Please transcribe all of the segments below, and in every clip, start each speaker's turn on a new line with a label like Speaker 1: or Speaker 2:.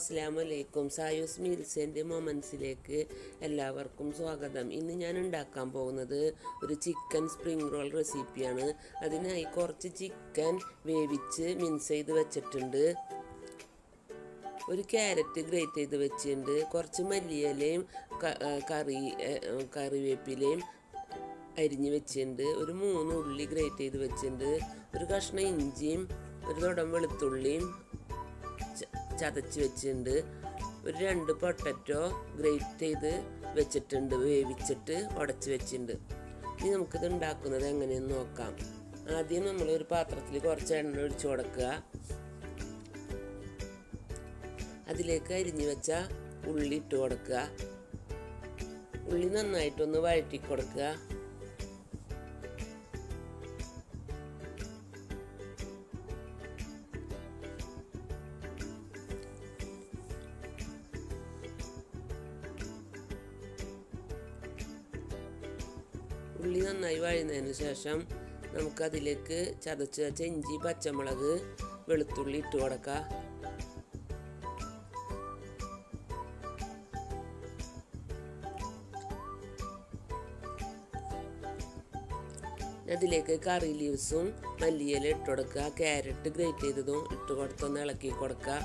Speaker 1: അസ്സലാമു അലൈക്കും. സായൂസ് മീൽസിൻ്റെ മൊമെൻസിലേക്ക് എല്ലാവർക്കും സ്വാഗതം. ഇന്ന് ഞാൻ ഉണ്ടാക്കാൻ പോകുന്നത് ഒരു ചിക്കൻ സ്പ്രിംഗ് റോൾ റെസിപ്പിയാണ്. അതിനായി കുറച്ച് ചിക്കൻ വേവിച്ച് മിൻസ് ചെയ്ത് വെച്ചിട്ടുണ്ട്. ഒരു ക്യാരറ്റ് ഗ്രേറ്റ് ചെയ്ത് വെച്ചിട്ടുണ്ട്. കുറച്ച് മല്ലിയിലയും കറിവേപ്പിലയും അരിഞ്ഞ് വെച്ചിട്ടുണ്ട്. ഒരു 3 ഉള്ളി ഗ്രേറ്റ് ചെയ്ത് വെച്ചിട്ടുണ്ട്. ഒരു കഷ്ണം ഇഞ്ചിയും ഒരു തുടം വെളുത്തുള്ളിയും ചതച്ച് വെച്ചിട്ടുണ്ട്. ഒരു 2 പൊട്ടറ്റോ ഗ്രേറ്റ് ചെയ്ത് വെച്ചിട്ടുണ്ട്, വേവിച്ചിട്ട് ഉടച്ച് വെച്ചിട്ടുണ്ട്. ഇനി നമുക്കിത് ഉണ്ടാക്കുന്നത് എങ്ങനെയെന്ന് നോക്കാം. ആദ്യം നമ്മൾ ഒരു പാത്രത്തിൽ കുറച്ച് എണ്ണ ഒഴിച്ച് കൊടുക്കുക. അതിലേക്ക് അരിഞ്ഞു വെച്ച ഉള്ളി ഇട്ട് കൊടുക്കുക. ഉള്ളി നന്നായിട്ടൊന്ന് വഴറ്റി കൊടുക്കുക. ഉള്ളി നന്നായി വഴന്നതിന് ശേഷം നമുക്കതിലേക്ക് ചതച്ച് വെച്ച ഇഞ്ചി, പച്ചമുളക്, വെളുത്തുള്ളി ഇട്ട് കൊടുക്കുക. അതിലേക്ക് കറി ലീവ്സും മല്ലിയില ഇട്ട് കൊടുക്കുക. ക്യാരറ്റ് ഗ്രേറ്റ് ചെയ്തതും ഇട്ട് കൊടുത്തൊന്ന് ഇളക്കി കൊടുക്കുക.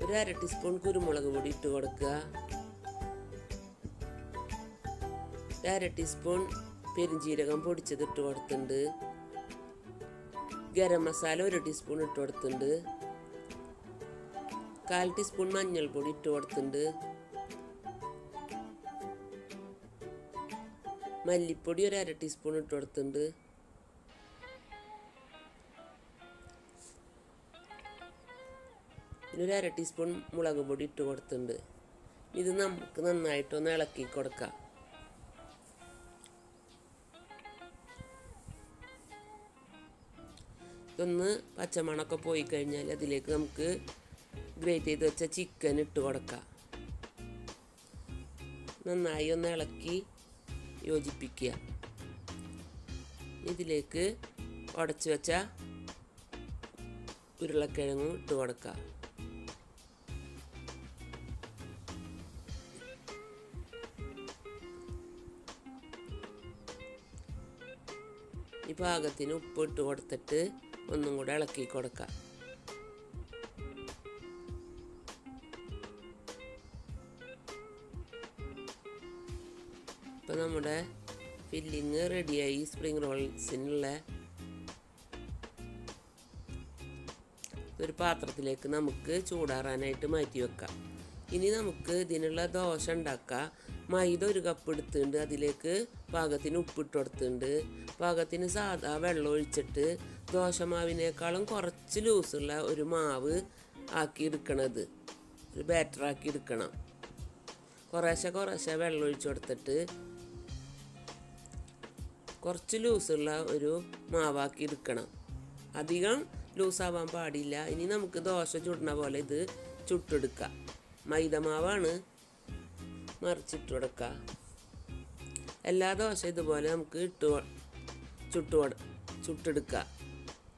Speaker 1: ഒരു 1/2 ടീസ്പൂൺ കുരുമുളക് പൊടി ഇട്ട് കൊടുക്കുക. 1/2 ടീസ്പൂൺ പെരുംജീരകം പൊടിച്ചത് ഇട്ട് കൊടുത്തിട്ടുണ്ട്. ഗരം മസാല 1 ടീസ്പൂൺ ഇട്ട് കൊടുത്തിട്ടുണ്ട്. 1/4 ടീസ്പൂൺ മഞ്ഞൾപ്പൊടി ഇട്ട് കൊടുത്തിട്ടുണ്ട്. മല്ലിപ്പൊടി ഒരു 1/2 ടീസ്പൂൺ ഇട്ട് കൊടുത്തിട്ടുണ്ട്. ഒരു 1/2 ടീസ്പൂൺ മുളക് പൊടി ഇട്ട് കൊടുത്തിട്ടുണ്ട്. ഇത് നമുക്ക് നന്നായിട്ടൊന്ന് ഇളക്കി കൊടുക്കാം. ഇതൊന്ന് പച്ചമണമൊക്കെ പോയി കഴിഞ്ഞാൽ അതിലേക്ക് നമുക്ക് ഗ്രേറ്റ് ചെയ്ത് വെച്ച ചിക്കൻ ഇട്ട് കൊടുക്കാം. നന്നായി ഒന്ന് ഇളക്കി യോജിപ്പിക്കുക. ഇതിലേക്ക് ഉടച്ച് വെച്ച ഉരുളക്കിഴങ്ങും ഇട്ട് കൊടുക്കുക. ഈ പാകത്തിന് ഉപ്പ് ഇട്ട് കൊടുത്തിട്ട് ഒന്നും കൂടെ ഇളക്കി കൊടുക്കാം. ഇപ്പം നമ്മുടെ ഫില്ലിങ് റെഡിയായി. സ്പ്രിംഗ് റോൾസിനുള്ള ഒരു പാത്രത്തിലേക്ക് നമുക്ക് ചൂടാറാനായിട്ട് മാറ്റി വെക്കാം. ഇനി നമുക്ക് ഇതിനുള്ള ദോശ ഉണ്ടാക്കാം. മൈദ 1 കപ്പ് എടുത്തിട്ടുണ്ട്. അതിലേക്ക് പാകത്തിന് ഉപ്പിട്ട് കൊടുത്തിട്ടുണ്ട്. പാകത്തിന് സാധാ വെള്ളം ഒഴിച്ചിട്ട് ദോശമാവിനേക്കാളും കുറച്ച് ലൂസുള്ള ഒരു മാവ് ആക്കി എടുക്കണത്, ഒരു ബാറ്ററാക്കി എടുക്കണം. കുറേശ്ശെ വെള്ളം ഒഴിച്ച് കൊടുത്തിട്ട് കുറച്ച് ലൂസുള്ള ഒരു മാവാക്കി എടുക്കണം. അധികം ലൂസാവാൻ പാടില്ല. ഇനി നമുക്ക് ദോശ ചുടണ പോലെ ഇത് ചുട്ടെടുക്കാം. മൈദമാവാണ്, മറിച്ചിട്ട് കൊടുക്കുക. എല്ലാ ദോശ ഇതുപോലെ നമുക്ക് ചുട്ടെടുക്കുക.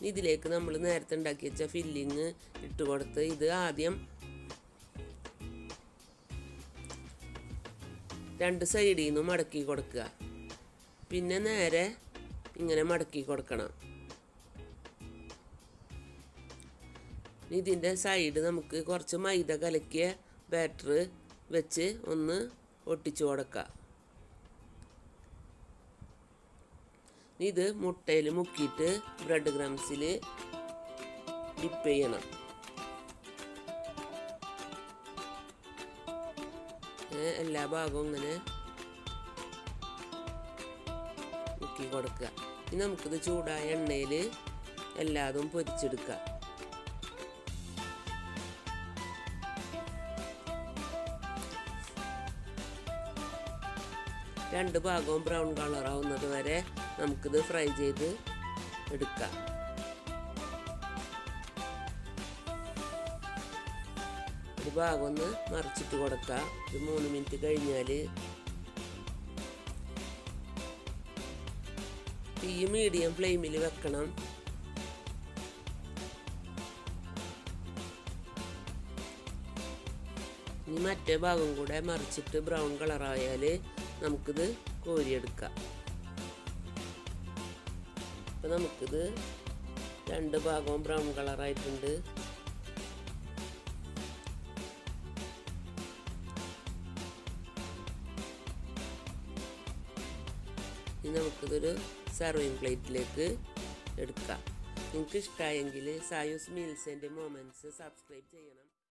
Speaker 1: ഇതിലേക്ക് നമ്മൾ നേരത്തെ ഉണ്ടാക്കി വെച്ച ഫില്ലിങ് ഇട്ട് കൊടുത്ത് ഇത് ആദ്യം 2 സൈഡിൽ നിന്നും മടക്കി കൊടുക്കുക. പിന്നെ നേരെ ഇങ്ങനെ മടക്കി കൊടുക്കണം. ഇതിൻ്റെ സൈഡ് നമുക്ക് കുറച്ച് മൈദ കലക്കിയ ബാറ്റർ വെച്ച് ഒന്ന് ഒട്ടിച്ചു കൊടുക്കാം. ഇത് മുട്ടയിൽ മുക്കിയിട്ട് ബ്രെഡ് ക്രംസിൽ ഡിപ്പ് ചെയ്യണം. എല്ലാ ഭാഗവും ഇങ്ങനെ മുക്കി കൊടുക്കുക. ഇനി നമുക്കിത് ചൂടായ എണ്ണയിൽ എല്ലാതും പൊരിച്ചെടുക്കാം. രണ്ട് ഭാഗവും ബ്രൗൺ കളർ ആവുന്നത് വരെ നമുക്കിത് ഫ്രൈ ചെയ്ത് എടുക്കാം. ഒരു ഭാഗം ഒന്ന് മറിച്ചിട്ട് കൊടുക്കാം. ഒരു 3 മിനിറ്റ് കഴിഞ്ഞാൽ തീ മീഡിയം ഫ്ലെയിമിൽ വെക്കണം. ഇനി മറ്റേ ഭാഗം കൂടെ മറിച്ചിട്ട് ബ്രൗൺ കളറായാൽ നമുക്കിത് കോരിയെടുക്കാം. അപ്പം നമുക്കിത് രണ്ട് ഭാഗവും ബ്രൗൺ കളറായിട്ടുണ്ട്. ഇനി നമുക്കിതൊരു സർവിങ് പ്ലേറ്റിലേക്ക് എടുക്കാം. നിങ്ങൾക്ക് ഇഷ്ടമായെങ്കിൽ സായൂസ് മീൽസ് ആൻഡ് മൊമെൻറ്റ്സ് സബ്സ്ക്രൈബ് ചെയ്യണം.